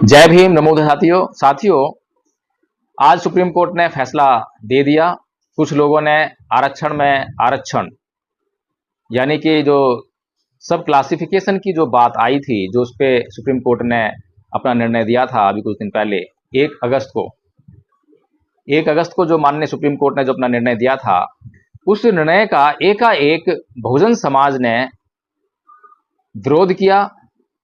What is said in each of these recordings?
जय भीम, नमो साथियों। आज सुप्रीम कोर्ट ने फैसला दे दिया। कुछ लोगों ने आरक्षण में आरक्षण यानी कि जो सब क्लासिफिकेशन की जो बात आई थी, जो उस पे सुप्रीम कोर्ट ने अपना निर्णय दिया था अभी कुछ दिन पहले 1 अगस्त को जो माननीय सुप्रीम कोर्ट ने जो अपना निर्णय दिया था, उस निर्णय का एकाएक बहुजन समाज ने विरोध किया,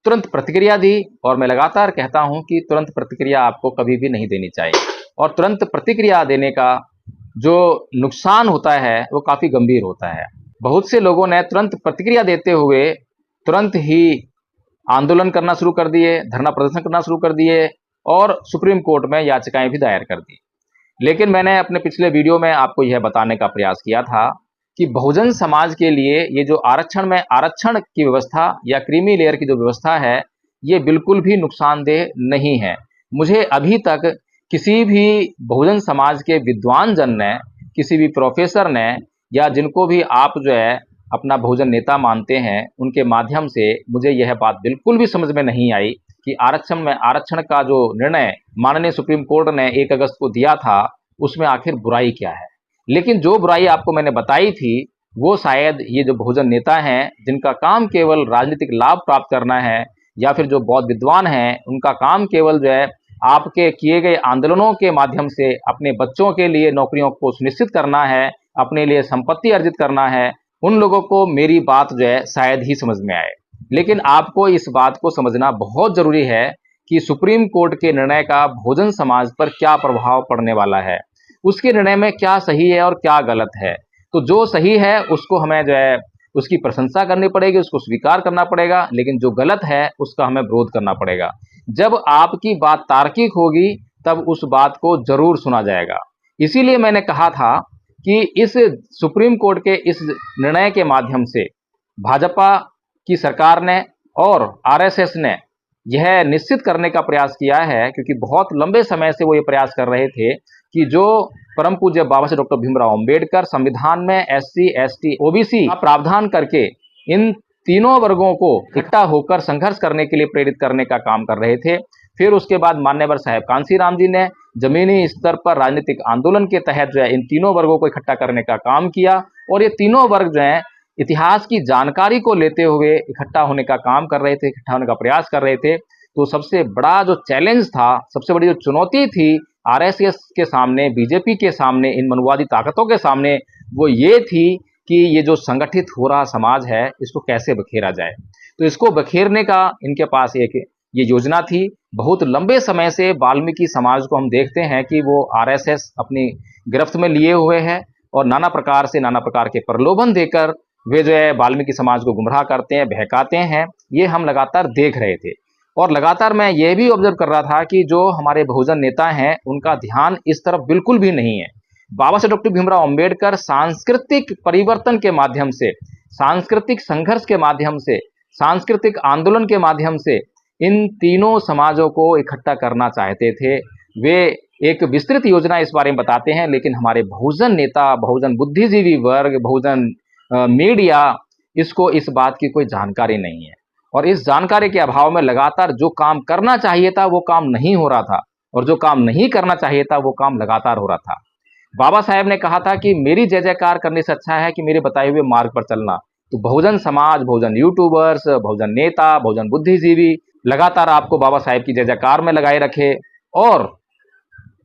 तुरंत प्रतिक्रिया दी। और मैं लगातार कहता हूं कि तुरंत प्रतिक्रिया आपको कभी भी नहीं देनी चाहिए, और तुरंत प्रतिक्रिया देने का जो नुकसान होता है वो काफी गंभीर होता है। बहुत से लोगों ने तुरंत प्रतिक्रिया देते हुए तुरंत ही आंदोलन करना शुरू कर दिए, धरना प्रदर्शन करना शुरू कर दिए और सुप्रीम कोर्ट में याचिकाएं भी दायर कर दी। लेकिन मैंने अपने पिछले वीडियो में आपको यह बताने का प्रयास किया था कि बहुजन समाज के लिए ये जो आरक्षण में आरक्षण की व्यवस्था या क्रीमी लेयर की जो व्यवस्था है, ये बिल्कुल भी नुकसानदेह नहीं है। मुझे अभी तक किसी भी बहुजन समाज के विद्वान जन ने, किसी भी प्रोफेसर ने, या जिनको भी आप जो है अपना बहुजन नेता मानते हैं, उनके माध्यम से मुझे यह बात बिल्कुल भी समझ में नहीं आई कि आरक्षण में आरक्षण का जो निर्णय माननीय सुप्रीम कोर्ट ने 1 अगस्त को दिया था, उसमें आखिर बुराई क्या है। लेकिन जो बुराई आपको मैंने बताई थी, वो शायद ये जो बहुजन नेता हैं, जिनका काम केवल राजनीतिक लाभ प्राप्त करना है, या फिर जो बौद्ध विद्वान हैं, उनका काम केवल जो है आपके किए गए आंदोलनों के माध्यम से अपने बच्चों के लिए नौकरियों को सुनिश्चित करना है, अपने लिए संपत्ति अर्जित करना है, उन लोगों को मेरी बात जो है शायद ही समझ में आए। लेकिन आपको इस बात को समझना बहुत जरूरी है कि सुप्रीम कोर्ट के निर्णय का बहुजन समाज पर क्या प्रभाव पड़ने वाला है, उसके निर्णय में क्या सही है और क्या गलत है। तो जो सही है उसको हमें जो है उसकी प्रशंसा करनी पड़ेगी, उसको स्वीकार करना पड़ेगा, लेकिन जो गलत है उसका हमें विरोध करना पड़ेगा। जब आपकी बात तार्किक होगी तब उस बात को जरूर सुना जाएगा। इसीलिए मैंने कहा था कि इस सुप्रीम कोर्ट के इस निर्णय के माध्यम से भाजपा की सरकार ने और आरएसएस ने यह निश्चित करने का प्रयास किया है, क्योंकि बहुत लंबे समय से वो ये प्रयास कर रहे थे कि जो परम पूज्य बाबा साहेब डॉक्टर भीमराव अंबेडकर संविधान में एससी, एसटी, ओबीसी का प्रावधान करके इन तीनों वर्गों को इकट्ठा होकर संघर्ष करने के लिए प्रेरित करने का काम कर रहे थे। फिर उसके बाद मान्यवर साहेब कांशीराम जी ने जमीनी स्तर पर राजनीतिक आंदोलन के तहत जो है इन तीनों वर्गों को इकट्ठा करने का काम किया, और ये तीनों वर्ग जो है इतिहास की जानकारी को लेते हुए इकट्ठा होने का काम कर रहे थे, इकट्ठा होने का प्रयास कर रहे थे। तो सबसे बड़ा जो चैलेंज था, सबसे बड़ी जो चुनौती थी आरएसएस के सामने, बीजेपी के सामने, इन मनुवादी ताकतों के सामने, वो ये थी कि ये जो संगठित हो रहा समाज है, इसको कैसे बखेरा जाए। तो इसको बखेरने का इनके पास एक ये योजना थी। बहुत लंबे समय से वाल्मीकि समाज को हम देखते हैं कि वो आरएसएस अपनी गिरफ्त में लिए हुए है, और नाना प्रकार के प्रलोभन देकर वे जो है वाल्मीकि समाज को गुमराह करते हैं, बहकाते हैं। ये हम लगातार देख रहे थे, और लगातार मैं ये भी ऑब्जर्व कर रहा था कि जो हमारे बहुजन नेता हैं, उनका ध्यान इस तरफ बिल्कुल भी नहीं है। बाबा साहेब डॉक्टर भीमराव अंबेडकर सांस्कृतिक परिवर्तन के माध्यम से, सांस्कृतिक संघर्ष के माध्यम से, सांस्कृतिक आंदोलन के माध्यम से इन तीनों समाजों को इकट्ठा करना चाहते थे। वे एक विस्तृत योजना इस बारे में बताते हैं, लेकिन हमारे बहुजन नेता, बहुजन बुद्धिजीवी वर्ग, बहुजन मीडिया, इसको इस बात की कोई जानकारी नहीं है। और इस जानकारी के अभाव में लगातार जो काम करना चाहिए था वो काम नहीं हो रहा था, और जो काम नहीं करना चाहिए था वो काम लगातार हो रहा था। बाबा साहेब ने कहा था कि मेरी जय जयकार करने से अच्छा है कि मेरे बताए हुए मार्ग पर चलना। तो बहुजन समाज, बहुजन यूट्यूबर्स, बहुजन नेता, बहुजन बुद्धिजीवी लगातार आपको बाबा साहेब की जय जयकार में लगाए रखे, और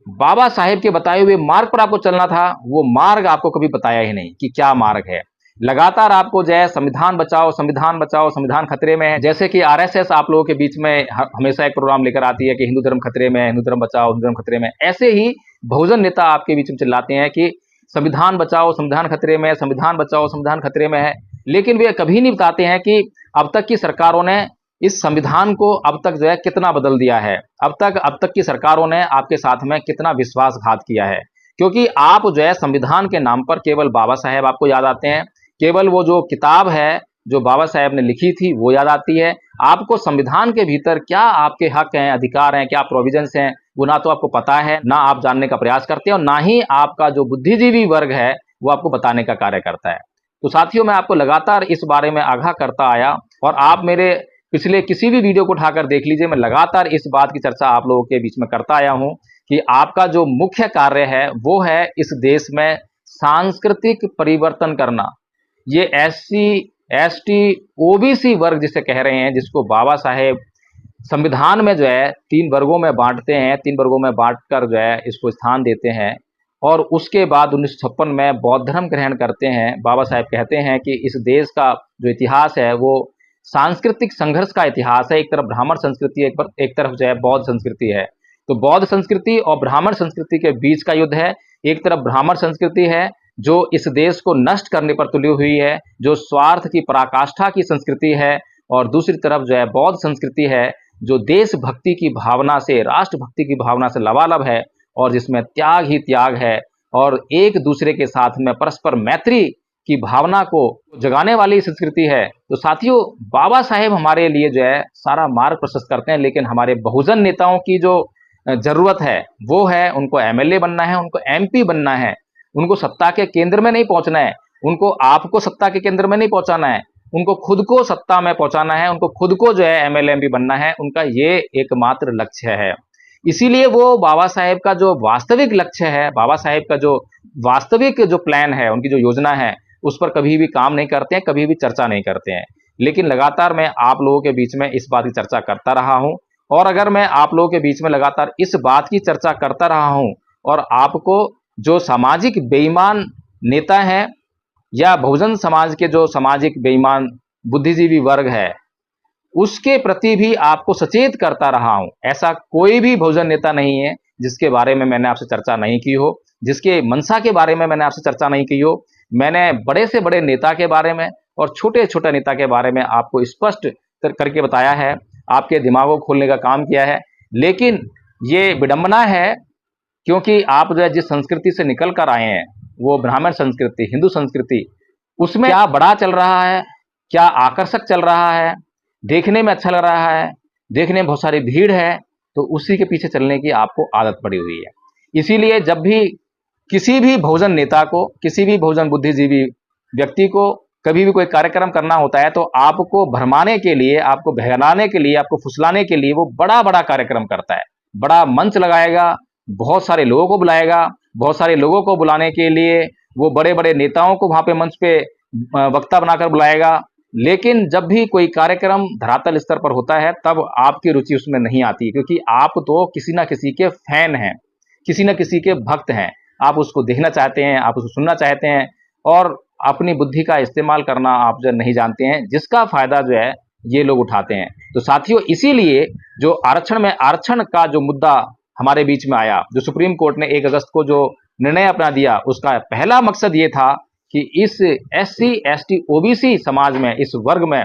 बाबा साहेब के बताए हुए मार्ग पर आपको चलना था, वो मार्ग आपको कभी बताया ही नहीं कि क्या मार्ग है। लगातार आपको जो है संविधान बचाओ, संविधान बचाओ, संविधान खतरे में है। जैसे कि आरएसएस आप लोगों के बीच में हमेशा एक प्रोग्राम लेकर आती है कि हिंदू धर्म खतरे में, हिंदू धर्म बचाओ, हिंदू धर्म खतरे में। ऐसे ही बहुजन नेता आपके बीच में चिल्लाते हैं कि संविधान बचाओ, संविधान खतरे में है, संविधान बचाओ, संविधान खतरे में है। लेकिन वे कभी नहीं बताते हैं कि अब तक की सरकारों ने इस संविधान को अब तक जो है कितना बदल दिया है, अब तक की सरकारों ने आपके साथ में कितना विश्वासघात किया है। क्योंकि आप जो है संविधान के नाम पर केवल बाबा साहेब आपको याद आते हैं, केवल वो जो किताब है जो बाबा साहेब ने लिखी थी वो याद आती है। आपको संविधान के भीतर क्या आपके हक हैं, अधिकार हैं, क्या प्रोविजंस हैं, वो ना तो आपको पता है, ना आप जानने का प्रयास करते हैं, और ना ही आपका जो बुद्धिजीवी वर्ग है वो आपको बताने का कार्य करता है। तो साथियों, मैं आपको लगातार इस बारे में आगाह करता आया, और आप मेरे पिछले किसी भी वीडियो को उठाकर देख लीजिए, मैं लगातार इस बात की चर्चा आप लोगों के बीच में करता आया हूं कि आपका जो मुख्य कार्य है वो है इस देश में सांस्कृतिक परिवर्तन करना। ये SC ST OBC वर्ग जिसे कह रहे हैं, जिसको बाबा साहेब संविधान में जो है 3 वर्गों में बांटते हैं, 3 वर्गों में बांटकर जो है इसको स्थान देते हैं, और उसके बाद 1956 में बौद्ध धर्म ग्रहण करते हैं। बाबा साहेब कहते हैं कि इस देश का जो इतिहास है वो सांस्कृतिक संघर्ष का इतिहास है। एक तरफ ब्राह्मण संस्कृति है, एक तरफ जो है बौद्ध संस्कृति है। तो बौद्ध संस्कृति और ब्राह्मण संस्कृति के बीच का युद्ध है। एक तरफ ब्राह्मण संस्कृति है जो इस देश को नष्ट करने पर तुली हुई है, जो स्वार्थ की पराकाष्ठा की संस्कृति है, और दूसरी तरफ जो है बौद्ध संस्कृति है जो देशभक्ति की भावना से, राष्ट्रभक्ति की भावना से लबालब है, और जिसमें त्याग ही त्याग है, और एक दूसरे के साथ में परस्पर मैत्री की भावना को जगाने वाली संस्कृति है। तो साथियों, बाबा साहेब हमारे लिए जो है सारा मार्ग प्रशस्त करते हैं, लेकिन हमारे बहुजन नेताओं की जो जरूरत है वो है उनको MLA बनना है, उनको MP बनना है, उनको सत्ता के केंद्र में नहीं पहुंचना है, उनको आपको सत्ता के केंद्र में नहीं पहुंचाना है, उनको खुद को सत्ता में पहुंचाना है, उनको खुद को जो है MLA MP बनना है। उनका ये एकमात्र लक्ष्य है। इसीलिए वो बाबा साहेब का जो वास्तविक लक्ष्य है, बाबा साहेब का जो वास्तविक जो प्लान है, उनकी जो योजना है, उस पर कभी भी काम नहीं करते हैं, कभी भी चर्चा नहीं करते हैं। लेकिन लगातार मैं आप लोगों के बीच में इस बात की चर्चा करता रहा हूं, और अगर मैं आप लोगों के बीच में लगातार इस बात की चर्चा करता रहा हूं और आपको जो सामाजिक बेईमान नेता हैं या बहुजन समाज के जो सामाजिक बेईमान बुद्धिजीवी वर्ग है उसके प्रति भी आपको सचेत करता रहा हूं, ऐसा कोई भी बहुजन नेता नहीं है जिसके बारे में मैंने आपसे चर्चा नहीं की हो, जिसके मंशा के बारे में मैंने आपसे चर्चा नहीं की हो। मैंने बड़े से बड़े नेता के बारे में और छोटे छोटे नेता के बारे में आपको स्पष्ट करके बताया है, आपके दिमागों को खोलने का काम किया है। लेकिन ये विडंबना है, क्योंकि आप जो है जिस संस्कृति से निकल कर आए हैं, वो ब्राह्मण संस्कृति, हिंदू संस्कृति, उसमें क्या बड़ा चल रहा है, क्या आकर्षक चल रहा है, देखने में अच्छा लग रहा है, देखने में बहुत सारी भीड़ है, तो उसी के पीछे चलने की आपको आदत पड़ी हुई है। इसीलिए जब भी किसी भी बहुजन नेता को, किसी भी बहुजन बुद्धिजीवी व्यक्ति को कभी भी कोई कार्यक्रम करना होता है, तो आपको भरमाने के लिए, आपको बहलाने के लिए, आपको फुसलाने के लिए वो बड़ा बड़ा कार्यक्रम करता है, बड़ा मंच लगाएगा, बहुत सारे लोगों को बुलाएगा, बहुत सारे लोगों को बुलाने के लिए वो बड़े बड़े नेताओं को वहां पे मंच पे वक्ता बनाकर बुलाएगा। लेकिन जब भी कोई कार्यक्रम धरातल स्तर पर होता है तब आपकी रुचि उसमें नहीं आती, क्योंकि आप तो किसी ना किसी के फैन हैं, किसी न किसी के भक्त हैं। आप उसको देखना चाहते हैं, आप उसको सुनना चाहते हैं, और अपनी बुद्धि का इस्तेमाल करना आप जो नहीं जानते हैं, जिसका फायदा जो है ये लोग उठाते हैं। तो साथियों, इसीलिए जो आरक्षण में आरक्षण का जो मुद्दा हमारे बीच में आया, जो सुप्रीम कोर्ट ने 1 अगस्त को जो निर्णय अपना दिया, उसका पहला मकसद ये था कि इस SC ST OBC समाज में, इस वर्ग में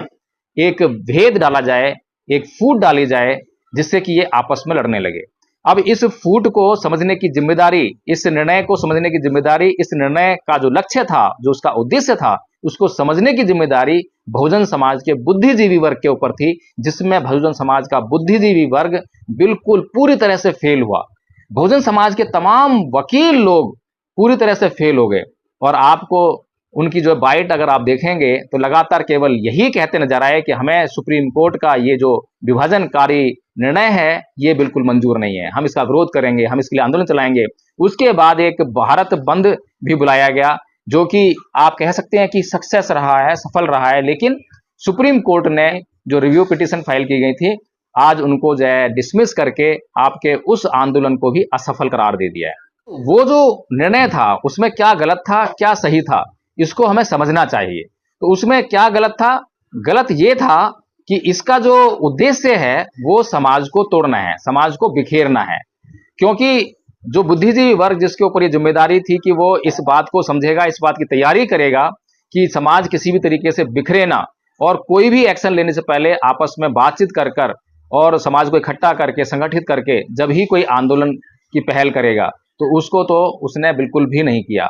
एक भेद डाला जाए, एक फूट डाली जाए, जिससे कि ये आपस में लड़ने लगे। अब इस फूट को समझने की जिम्मेदारी, इस निर्णय को समझने की जिम्मेदारी, इस निर्णय का जो लक्ष्य था, जो उसका उद्देश्य था, उसको समझने की जिम्मेदारी बहुजन समाज के बुद्धिजीवी वर्ग के ऊपर थी, जिसमें बहुजन समाज का बुद्धिजीवी वर्ग बिल्कुल पूरी तरह से फेल हुआ। बहुजन समाज के तमाम वकील लोग पूरी तरह से फेल हो गए, और आपको उनकी जो बाइट अगर आप देखेंगे तो लगातार केवल यही कहते नजर आए कि हमें सुप्रीम कोर्ट का ये जो विभाजनकारी निर्णय है ये बिल्कुल मंजूर नहीं है, हम इसका विरोध करेंगे, हम इसके लिए आंदोलन चलाएंगे। उसके बाद एक भारत बंद भी बुलाया गया, जो कि आप कह सकते हैं कि सक्सेस रहा है, सफल रहा है। लेकिन सुप्रीम कोर्ट ने जो रिव्यू पिटीशन फाइल की गई थी, आज उनको जो है डिसमिस करके आपके उस आंदोलन को भी असफल करार दे दिया है। वो जो निर्णय था उसमें क्या गलत था, क्या सही था, इसको हमें समझना चाहिए। तो उसमें क्या गलत था? गलत ये था कि इसका जो उद्देश्य है वो समाज को तोड़ना है, समाज को बिखेरना है। क्योंकि जो बुद्धिजीवी वर्ग जिसके ऊपर ये जिम्मेदारी थी कि वो इस बात को समझेगा, इस बात की तैयारी करेगा कि समाज किसी भी तरीके से बिखरे ना, और कोई भी एक्शन लेने से पहले आपस में बातचीत कर कर और समाज को इकट्ठा करके, संगठित करके जब ही कोई आंदोलन की पहल करेगा, तो उसको तो उसने बिल्कुल भी नहीं किया।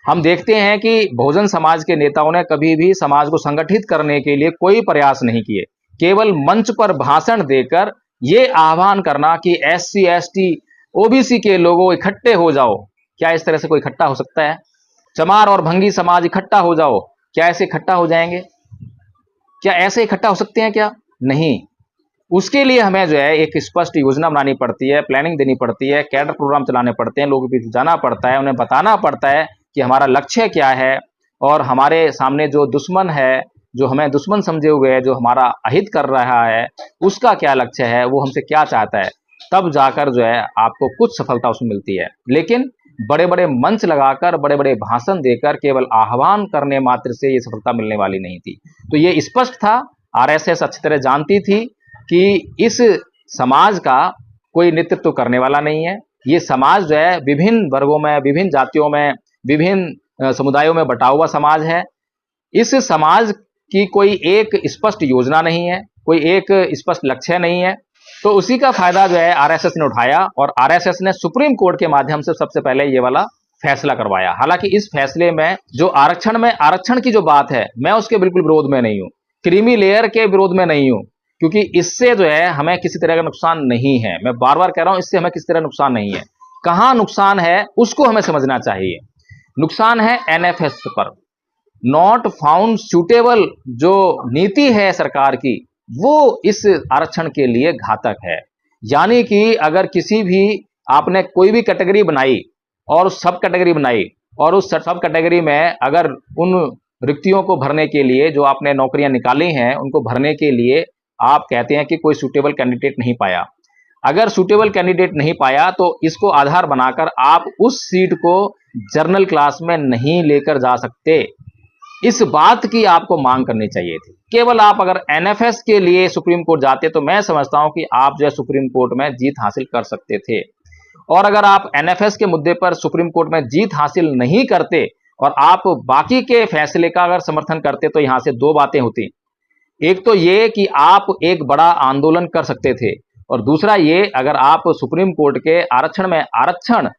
हम देखते हैं कि बहुजन समाज के नेताओं ने कभी भी समाज को संगठित करने के लिए कोई प्रयास नहीं किए। केवल मंच पर भाषण देकर ये आह्वान करना कि SC ST OBC के लोगों इकट्ठे हो जाओ, क्या इस तरह से कोई इकट्ठा हो सकता है? चमार और भंगी समाज इकट्ठा हो जाओ, क्या ऐसे इकट्ठा हो जाएंगे? क्या ऐसे इकट्ठा हो सकते हैं क्या? नहीं, उसके लिए हमें जो है एक स्पष्ट योजना बनानी पड़ती है, प्लानिंग देनी पड़ती है, कैडर प्रोग्राम चलाने पड़ते हैं, लोगों के बीच जाना पड़ता है, उन्हें बताना पड़ता है कि हमारा लक्ष्य क्या है और हमारे सामने जो दुश्मन है, जो हमें दुश्मन समझे हुए है, जो हमारा अहित कर रहा है, उसका क्या लक्ष्य है, वो हमसे क्या चाहता है। तब जाकर जो है आपको कुछ सफलता उसमें मिलती है। लेकिन बड़े बड़े मंच लगाकर, बड़े बड़े भाषण देकर, केवल आह्वान करने मात्र से ये सफलता मिलने वाली नहीं थी। तो ये स्पष्ट था, आरएसएस अच्छी तरह जानती थी कि इस समाज का कोई नेतृत्व करने वाला नहीं है। ये समाज जो है विभिन्न वर्गों में, विभिन्न जातियों में, विभिन्न समुदायों में बटा हुआ समाज है। इस समाज की कोई एक स्पष्ट योजना नहीं है, कोई एक स्पष्ट लक्ष्य नहीं है। तो उसी का फायदा जो है आरएसएस ने उठाया और आरएसएस ने सुप्रीम कोर्ट के माध्यम से सबसे पहले ये वाला फैसला करवाया। हालांकि इस फैसले में जो आरक्षण की जो बात है, मैं उसके बिल्कुल विरोध में नहीं हूं, क्रीमी लेयर के विरोध में नहीं हूं, क्योंकि इससे जो है हमें किसी तरह का नुकसान नहीं है। मैं बार बार कह रहा हूं, इससे हमें किसी तरह नुकसान नहीं है। कहां नुकसान है उसको हमें समझना चाहिए। नुकसान है एनएफएस पर, नॉट फाउंड सूटेबल जो नीति है सरकार की, वो इस आरक्षण के लिए घातक है। यानी कि अगर किसी भी आपने कोई भी कैटेगरी बनाई और सब कैटेगरी बनाई और उस सब कैटेगरी में अगर उन रिक्तियों को भरने के लिए जो आपने नौकरियां निकाली हैं उनको भरने के लिए आप कहते हैं कि कोई सूटेबल कैंडिडेट नहीं पाया, अगर सूटेबल कैंडिडेट नहीं पाया तो इसको आधार बनाकर आप उस सीट को जनरल क्लास में नहीं लेकर जा सकते। इस बात की आपको मांग करनी चाहिए थी। केवल आप अगर एनएफएस के लिए सुप्रीम कोर्ट जाते तो मैं समझता हूं कि आप जो है सुप्रीम कोर्ट में जीत हासिल कर सकते थे। और अगर आप एनएफएस के मुद्दे पर सुप्रीम कोर्ट में जीत हासिल नहीं करते और आप बाकी के फैसले का अगर समर्थन करते तो यहां से दो बातें होती। एक तो ये कि आप एक बड़ा आंदोलन कर सकते थे और दूसरा ये, अगर आप सुप्रीम कोर्ट के आरक्षण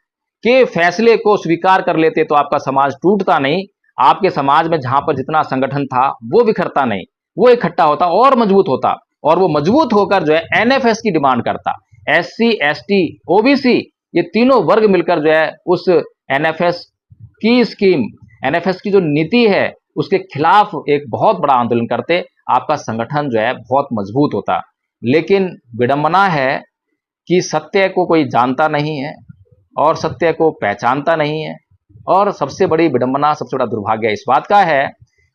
के फैसले को स्वीकार कर लेते तो आपका समाज टूटता नहीं, आपके समाज में जहां पर जितना संगठन था वो बिखरता नहीं, वो इकट्ठा होता और मजबूत होता, और वो मजबूत होकर जो है एनएफएस की डिमांड करता। एससी, एसटी, ओबीसी ये तीनों वर्ग मिलकर जो है उस एनएफएस की स्कीम, एनएफएस की जो नीति है उसके खिलाफ एक बहुत बड़ा आंदोलन करते, आपका संगठन जो है बहुत मजबूत होता। लेकिन विडंबना है कि सत्य को कोई जानता नहीं है और सत्य को पहचानता नहीं है। और सबसे बड़ी विडंबना, सबसे बड़ा दुर्भाग्य इस बात का है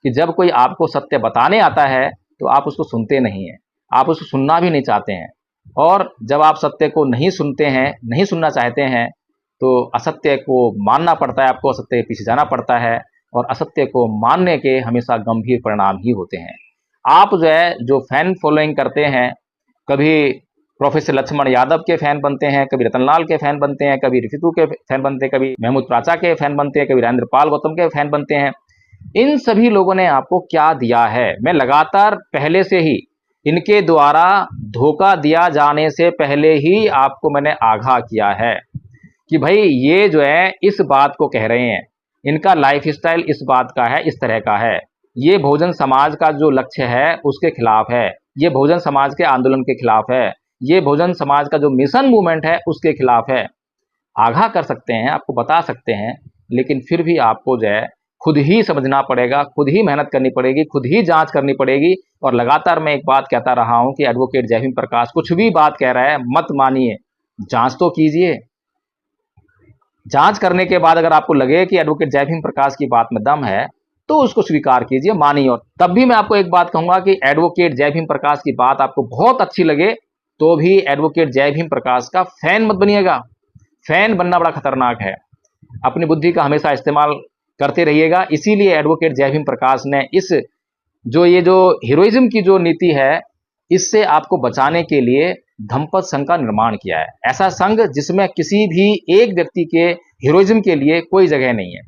कि जब कोई आपको सत्य बताने आता है तो आप उसको सुनते नहीं हैं, आप उसको सुनना भी नहीं चाहते हैं। और जब आप सत्य को नहीं सुनते हैं, नहीं सुनना चाहते हैं, तो असत्य को मानना पड़ता है, आपको असत्य के पीछे जाना पड़ता है और असत्य को मानने के हमेशा गंभीर परिणाम ही होते हैं। आप जो है जो फैन फॉलोइंग करते हैं, कभी प्रोफेसर लक्ष्मण यादव के फैन बनते हैं, कभी रतनलाल के फैन बनते हैं, कभी ऋषितु के फैन बनते हैं, कभी महमूद प्राचा के फैन बनते हैं, कभी राजेंद्र पाल गौतम के फैन बनते हैं। इन सभी लोगों ने आपको क्या दिया है? मैं लगातार पहले से ही इनके द्वारा धोखा दिया जाने से पहले ही आपको मैंने आगाह किया है कि भाई ये जो है इस बात को कह रहे हैं, इनका लाइफ स्टाइल इस बात का है, इस तरह का है, ये बहुजन समाज का जो लक्ष्य है उसके खिलाफ है, ये बहुजन समाज के आंदोलन के खिलाफ है, ये बहुजन समाज का जो मिशन मूवमेंट है उसके खिलाफ है। आगाह कर सकते हैं, आपको बता सकते हैं, लेकिन फिर भी आपको जो है खुद ही समझना पड़ेगा, खुद ही मेहनत करनी पड़ेगी, खुद ही जांच करनी पड़ेगी। और लगातार मैं एक बात कहता रहा हूं कि एडवोकेट जय भीम प्रकाश कुछ भी बात कह रहा है मत मानिए, जांच तो कीजिए। जांच करने के बाद अगर आपको लगे कि एडवोकेट जय भीम प्रकाश की बात में दम है तो उसको स्वीकार कीजिए, मानिए। और तब भी मैं आपको एक बात कहूंगा कि एडवोकेट जय भीम प्रकाश की बात आपको बहुत अच्छी लगे तो भी एडवोकेट जय भीम प्रकाश का फैन मत बनिएगा। फैन बनना बड़ा खतरनाक है। अपनी बुद्धि का हमेशा इस्तेमाल करते रहिएगा। इसीलिए एडवोकेट जय भीम प्रकाश ने ये जो हीरोइज्म की जो नीति है, इससे आपको बचाने के लिए धम्मपद संघ का निर्माण किया है। ऐसा संघ जिसमें किसी भी एक व्यक्ति के हीरोइज्म के लिए कोई जगह नहीं है,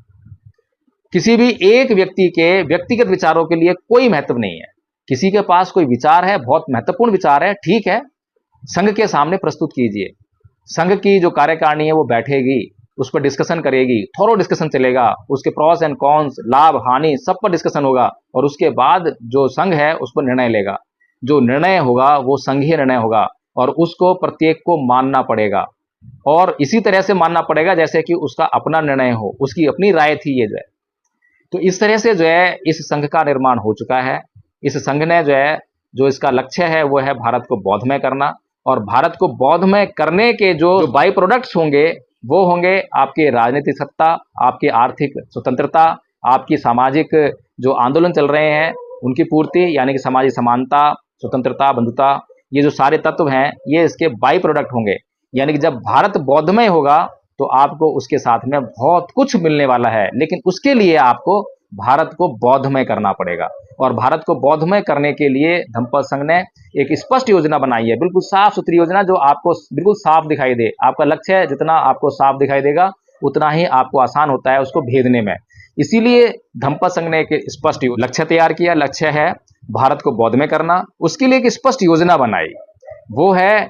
किसी भी एक व्यक्ति के व्यक्तिगत विचारों के लिए कोई महत्व नहीं है। किसी के पास कोई विचार है, बहुत महत्वपूर्ण विचार है, ठीक है, संघ के सामने प्रस्तुत कीजिए। संघ की जो कार्यकारिणी है वो बैठेगी, उस पर डिस्कशन करेगी, थोरो डिस्कशन चलेगा, उसके प्रॉस एंड कॉन्स, लाभ हानि सब पर डिस्कशन होगा और उसके बाद जो संघ है उस पर निर्णय लेगा। जो निर्णय होगा वो संघीय निर्णय होगा और उसको प्रत्येक को मानना पड़ेगा और इसी तरह से मानना पड़ेगा जैसे कि उसका अपना निर्णय हो, उसकी अपनी राय थी ये जो है। तो इस तरह से जो है इस संघ का निर्माण हो चुका है। इस संघ ने जो है जो इसका लक्ष्य है वो है भारत को बौद्धमय करना। और भारत को बौद्धमय करने के जो बाई प्रोडक्ट्स होंगे वो होंगे आपकी राजनीतिक सत्ता, आपकी आर्थिक स्वतंत्रता, आपकी सामाजिक जो आंदोलन चल रहे हैं उनकी पूर्ति, यानी कि सामाजिक समानता, स्वतंत्रता, बंधुता, ये जो सारे तत्व हैं ये इसके बाई प्रोडक्ट होंगे। यानी कि जब भारत बौद्धमय होगा तो आपको उसके साथ में बहुत कुछ मिलने वाला है, लेकिन उसके लिए आपको भारत को बौद्धमय करना पड़ेगा। और भारत को बौद्धमय करने के लिए धम्मपद संघ ने एक स्पष्ट योजना बनाई है, बिल्कुल साफ सुथरी योजना, जो आपको बिल्कुल साफ दिखाई दे। आपका लक्ष्य है, जितना आपको साफ दिखाई देगा उतना ही आपको आसान होता है उसको भेदने में। इसीलिए धम्मपद संघ ने एक स्पष्ट लक्ष्य तैयार किया। लक्ष्य है भारत को बौद्धमय करना। उसके लिए एक स्पष्ट योजना बनाई, वो है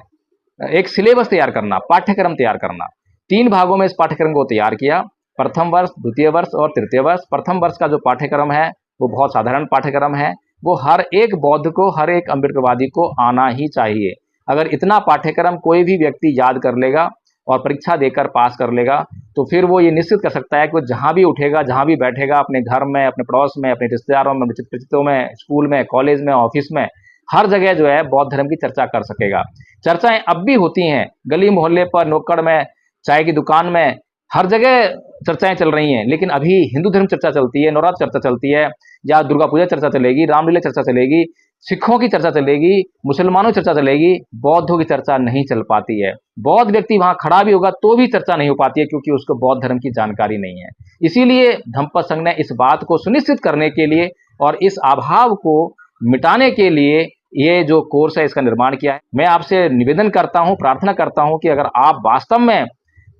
एक सिलेबस तैयार करना, पाठ्यक्रम तैयार करना। 3 भागों में इस पाठ्यक्रम को तैयार किया, प्रथम वर्ष, द्वितीय वर्ष और तृतीय वर्ष। प्रथम वर्ष का जो पाठ्यक्रम है वो बहुत साधारण पाठ्यक्रम है, वो हर एक बौद्ध को, हर एक अम्बेडकरवादी को आना ही चाहिए। अगर इतना पाठ्यक्रम कोई भी व्यक्ति याद कर लेगा और परीक्षा देकर पास कर लेगा तो फिर वो ये निश्चित कर सकता है कि वो जहाँ भी उठेगा, जहाँ भी बैठेगा, अपने घर में, अपने पड़ोस में, अपने रिश्तेदारों में, परिचितों में, स्कूल में, कॉलेज में, ऑफिस में, हर जगह जो है बौद्ध धर्म की चर्चा कर सकेगा। चर्चाएं अब भी होती हैं, गली मोहल्ले पर, नुक्कड़ में, चाय की दुकान में, हर जगह चर्चाएं चल रही हैं। लेकिन अभी हिंदू धर्म चर्चा चलती है, नवरात्र चर्चा चलती है, या दुर्गा पूजा चर्चा चलेगी, रामलीला चर्चा चलेगी, सिखों की चर्चा चलेगी, मुसलमानों की चर्चा चलेगी, बौद्धों की चर्चा नहीं चल पाती है। बौद्ध व्यक्ति वहां खड़ा भी होगा तो भी चर्चा नहीं हो पाती है, क्योंकि उसको बौद्ध धर्म की जानकारी नहीं है। इसीलिए धम्मपद संघ ने इस बात को सुनिश्चित करने के लिए और इस अभाव को मिटाने के लिए ये जो कोर्स है इसका निर्माण किया है। मैं आपसे निवेदन करता हूं, प्रार्थना करता हूं कि अगर आप वास्तव में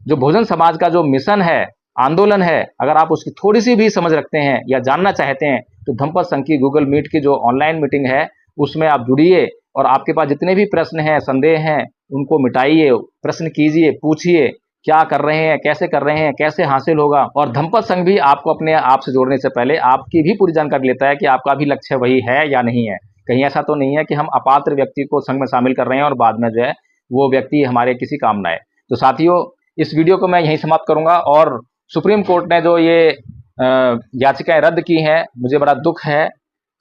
जो बहुजन समाज का जो मिशन है, आंदोलन है, अगर आप उसकी थोड़ी सी भी समझ रखते हैं या जानना चाहते हैं तो धम्मपद संघ की गूगल मीट की जो ऑनलाइन मीटिंग है उसमें आप जुड़िए और आपके पास जितने भी प्रश्न हैं, संदेह हैं, उनको मिटाइए, प्रश्न कीजिए, पूछिए क्या कर रहे हैं, कैसे कर रहे हैं, कैसे हासिल होगा। और धम्मपद संघ भी आपको अपने आप से जोड़ने से पहले आपकी भी पूरी जानकारी लेता है कि आपका भी लक्ष्य वही है या नहीं है। कहीं ऐसा तो नहीं है कि हम अपात्र व्यक्ति को संघ में शामिल कर रहे हैं और बाद में जो है वो व्यक्ति हमारे किसी काम ना आए। तो साथियों, इस वीडियो को मैं यहीं समाप्त करूंगा। और सुप्रीम कोर्ट ने जो ये याचिकाएं रद्द की हैं, मुझे बड़ा दुख है।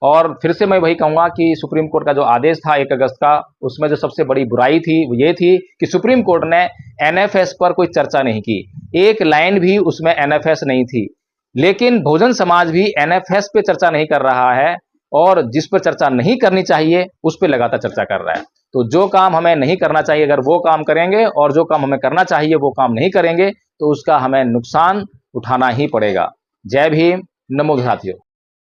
और फिर से मैं वही कहूंगा कि सुप्रीम कोर्ट का जो आदेश था 1 अगस्त का, उसमें जो सबसे बड़ी बुराई थी वो ये थी कि सुप्रीम कोर्ट ने एनएफएस पर कोई चर्चा नहीं की, एक लाइन भी उसमें एनएफएस नहीं थी। लेकिन बहुजन समाज भी एनएफएस पे चर्चा नहीं कर रहा है और जिस पर चर्चा नहीं करनी चाहिए उस पर लगातार चर्चा कर रहा है। तो जो काम हमें नहीं करना चाहिए अगर वो काम करेंगे और जो काम हमें करना चाहिए वो काम नहीं करेंगे तो उसका हमें नुकसान उठाना ही पड़ेगा। जय भीम, नमो साथियों।